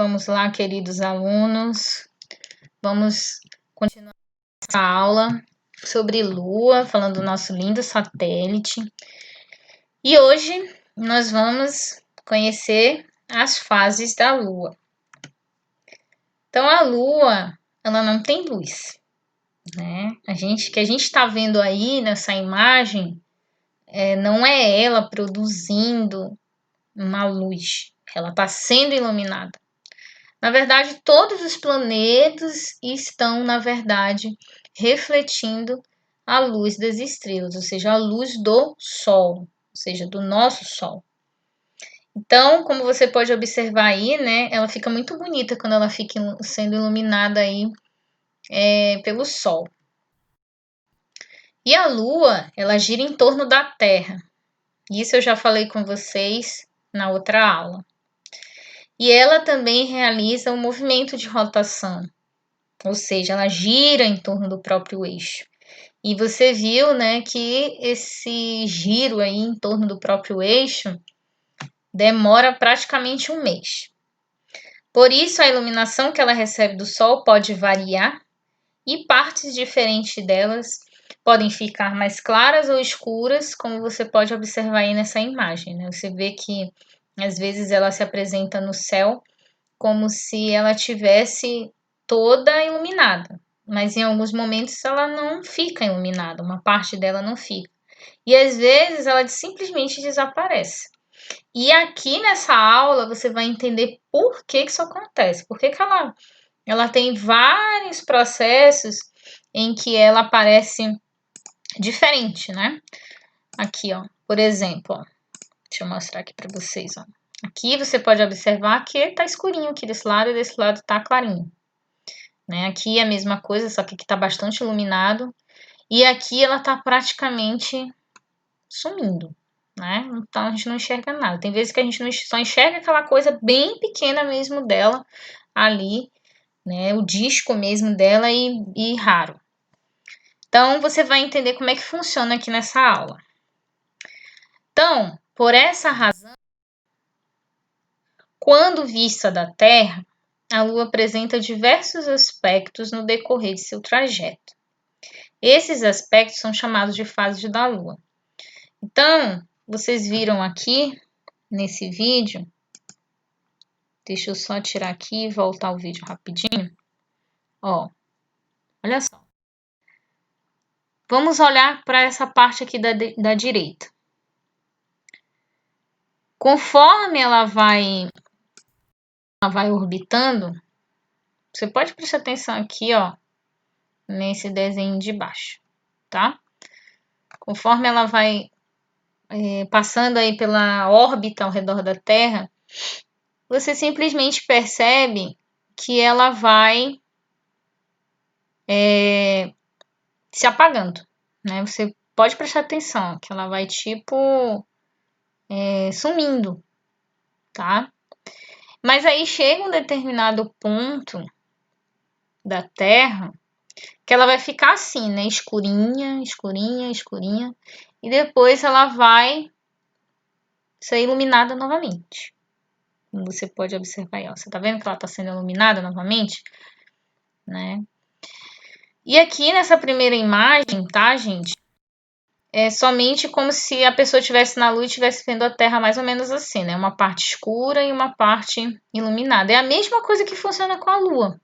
Vamos lá, queridos alunos. Vamos continuar essa aula sobre Lua, falando do nosso lindo satélite. E hoje nós vamos conhecer as fases da Lua. Então, a Lua, ela não tem luz, né? Que a gente está vendo aí nessa imagem, não é ela produzindo uma luz, ela está sendo iluminada. Na verdade, todos os planetas estão, na verdade, refletindo a luz das estrelas, ou seja, a luz do Sol, ou seja, do nosso Sol. Então, como você pode observar aí, né, ela fica muito bonita quando ela fica sendo iluminada aí pelo Sol. E a Lua, ela gira em torno da Terra. Isso eu já falei com vocês na outra aula. E ela também realiza um movimento de rotação, ou seja, ela gira em torno do próprio eixo. E você viu, né, que esse giro aí em torno do próprio eixo demora praticamente um mês. Por isso, a iluminação que ela recebe do Sol pode variar e partes diferentes delas podem ficar mais claras ou escuras, como você pode observar aí nessa imagem, né? Você vê que às vezes ela se apresenta no céu como se ela tivesse toda iluminada, mas em alguns momentos ela não fica iluminada, uma parte dela não fica. E às vezes ela simplesmente desaparece. E aqui nessa aula você vai entender por que isso acontece, por que ela tem vários processos em que ela aparece diferente, né? Aqui, ó, por exemplo, ó, deixa eu mostrar aqui para vocês, ó. Aqui você pode observar que tá escurinho aqui desse lado e desse lado tá clarinho, né? Aqui é a mesma coisa, só que aqui tá bastante iluminado e aqui ela tá praticamente sumindo, né? Então a gente não enxerga nada. Tem vezes que a gente não só enxerga aquela coisa bem pequena mesmo dela ali, né? O disco mesmo dela e raro. Então você vai entender como é que funciona aqui nessa aula. Então, por essa razão, quando vista da Terra, a Lua apresenta diversos aspectos no decorrer de seu trajeto. Esses aspectos são chamados de fases da Lua. Então, vocês viram aqui nesse vídeo, deixa eu só tirar aqui e voltar o vídeo rapidinho. Ó, olha só. Vamos olhar para essa parte aqui da direita. Conforme ela vai orbitando, você pode prestar atenção aqui, ó, nesse desenho de baixo, tá? Conforme ela vai passando aí pela órbita ao redor da Terra, você simplesmente percebe que ela vai se apagando, né? Você pode prestar atenção que ela vai tipo sumindo, tá? Mas aí chega um determinado ponto da Terra que ela vai ficar assim, né? Escurinha, escurinha, escurinha. E depois ela vai ser iluminada novamente. Como você pode observar aí, ó. Você tá vendo que ela tá sendo iluminada novamente? Né? E aqui nessa primeira imagem, tá, gente? É somente como se a pessoa estivesse na lua e estivesse vendo a Terra mais ou menos assim, né? Uma parte escura e uma parte iluminada. É a mesma coisa que funciona com a Lua.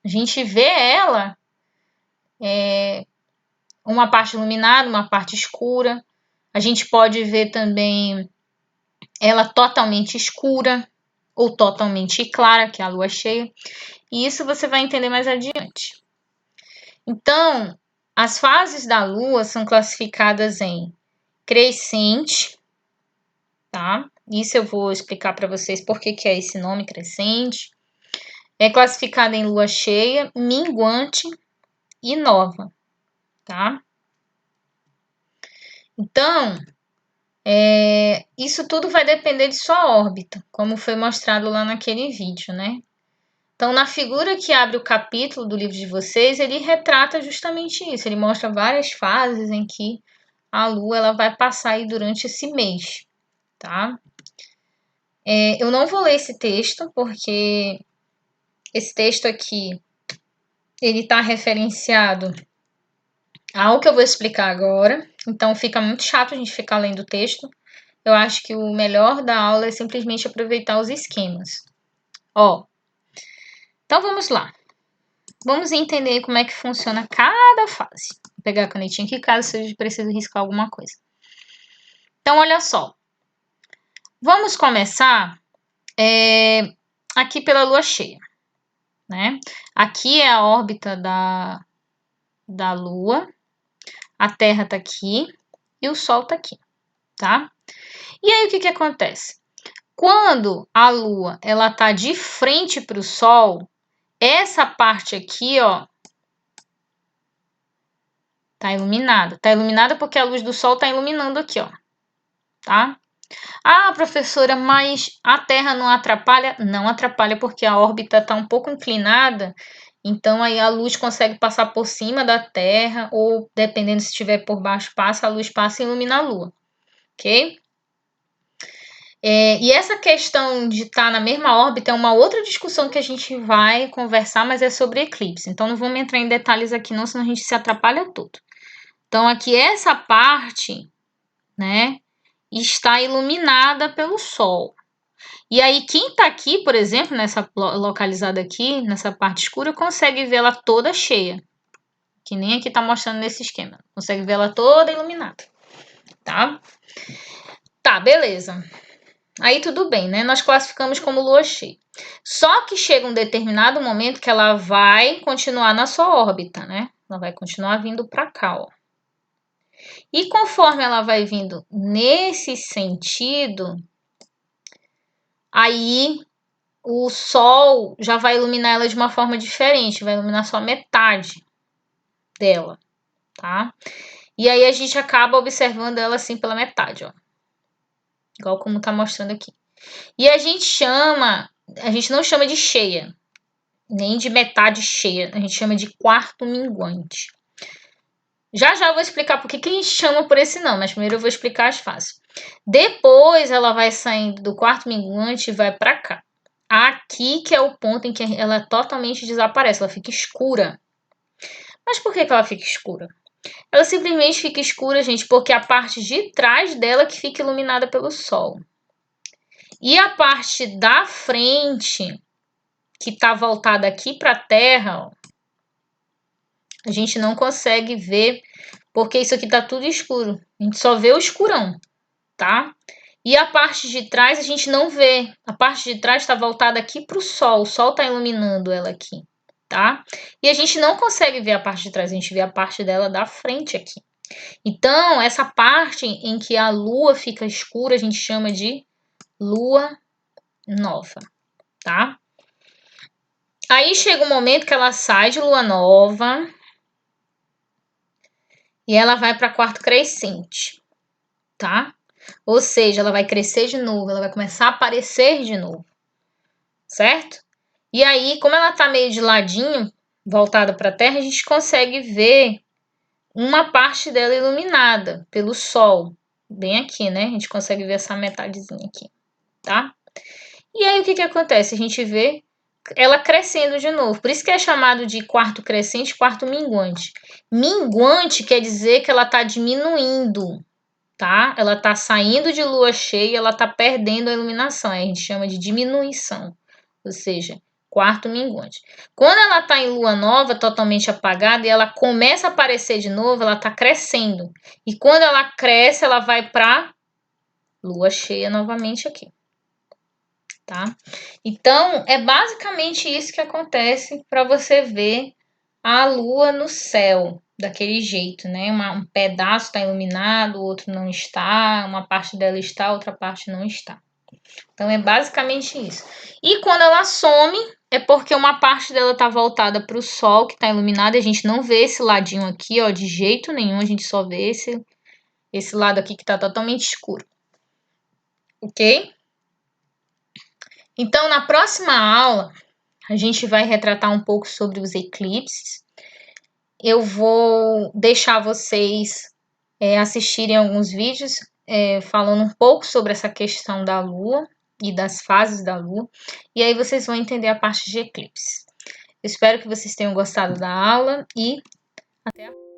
A gente vê ela uma parte iluminada, uma parte escura. A gente pode ver também ela totalmente escura ou totalmente clara, que é a lua cheia. E isso você vai entender mais adiante. Então, as fases da lua são classificadas em crescente, tá? Isso eu vou explicar para vocês por que é esse nome crescente. É classificada em lua cheia, minguante e nova, tá? Então, isso tudo vai depender de sua órbita, como foi mostrado lá naquele vídeo, né? Então, na figura que abre o capítulo do livro de vocês, ele retrata justamente isso. Ele mostra várias fases em que a Lua ela vai passar aí durante esse mês, tá? Eu não vou ler esse texto, porque esse texto aqui, ele está referenciado ao que eu vou explicar agora, então fica muito chato a gente ficar lendo o texto. Eu acho que o melhor da aula é simplesmente aproveitar os esquemas. Ó, então vamos lá. Vamos entender como é que funciona cada fase. Vou pegar a canetinha aqui, caso seja preciso riscar alguma coisa. Então, olha só. Vamos começar aqui pela lua cheia, né? Aqui é a órbita da lua, a Terra tá aqui e o Sol tá aqui, tá? E aí, o que acontece? Quando a lua ela tá de frente para o Sol, essa parte aqui, ó, tá iluminada. Tá iluminada porque a luz do Sol tá iluminando aqui, ó, tá? Ah, professora, mas a Terra não atrapalha? Não atrapalha porque a órbita está um pouco inclinada, então aí a luz consegue passar por cima da Terra, ou dependendo se estiver por baixo, a luz passa e ilumina a Lua, ok? E essa questão de estar na mesma órbita é uma outra discussão que a gente vai conversar, mas é sobre eclipse, então não vamos entrar em detalhes aqui não, senão a gente se atrapalha todo. Então aqui essa parte, né, está iluminada pelo Sol. E aí, quem tá aqui, por exemplo, nessa localizada aqui, nessa parte escura, consegue vê-la toda cheia. Que nem aqui tá mostrando nesse esquema. Consegue vê-la toda iluminada, tá? Tá, beleza. Aí tudo bem, né? Nós classificamos como lua cheia. Só que chega um determinado momento que ela vai continuar na sua órbita, né? Ela vai continuar vindo para cá, ó. E conforme ela vai vindo nesse sentido, aí o Sol já vai iluminar ela de uma forma diferente, vai iluminar só metade dela, tá? E aí a gente acaba observando ela assim pela metade, ó. Igual como tá mostrando aqui. E a gente não chama de cheia, nem de metade cheia, a gente chama de quarto minguante. Já já eu vou explicar por que a gente chama por esse nome, mas primeiro eu vou explicar as fases. Depois ela vai saindo do quarto minguante e vai para cá. Aqui que é o ponto em que ela totalmente desaparece, ela fica escura. Mas por que ela fica escura? Ela simplesmente fica escura, gente, porque a parte de trás dela que fica iluminada pelo Sol. E a parte da frente, que está voltada aqui para a Terra, ó, a gente não consegue ver, porque isso aqui está tudo escuro. A gente só vê o escurão, tá? E a parte de trás a gente não vê. A parte de trás está voltada aqui para o Sol está iluminando ela aqui, tá? E a gente não consegue ver a parte de trás, a gente vê a parte dela da frente aqui. Então, essa parte em que a lua fica escura, a gente chama de lua nova, tá? Aí chega um momento que ela sai de lua nova e ela vai para quarto crescente, tá? Ou seja, ela vai crescer de novo, ela vai começar a aparecer de novo, certo? E aí, como ela tá meio de ladinho, voltada para a Terra, a gente consegue ver uma parte dela iluminada pelo Sol, bem aqui, né? A gente consegue ver essa metadezinha aqui, tá? E aí, o que acontece? A gente vê ela crescendo de novo. Por isso que é chamado de quarto crescente, quarto minguante. Minguante quer dizer que ela tá diminuindo, tá? Ela tá saindo de lua cheia, ela tá perdendo a iluminação. Aí a gente chama de diminuição, ou seja, quarto minguante. Quando ela tá em lua nova, totalmente apagada, e ela começa a aparecer de novo, ela tá crescendo. E quando ela cresce, ela vai para lua cheia novamente aqui, tá? Então, é basicamente isso que acontece para você ver a lua no céu, daquele jeito, né? Um pedaço está iluminado, o outro não está, uma parte dela está, outra parte não está. Então, é basicamente isso. E quando ela some, é porque uma parte dela está voltada para o Sol, que está iluminado, e a gente não vê esse ladinho aqui, ó, de jeito nenhum, a gente só vê esse lado aqui que está totalmente escuro. Ok? Então, na próxima aula, a gente vai retratar um pouco sobre os eclipses. Eu vou deixar vocês assistirem alguns vídeos falando um pouco sobre essa questão da Lua, e das fases da Lua, e aí vocês vão entender a parte de eclipse. Espero que vocês tenham gostado da aula e até a próxima.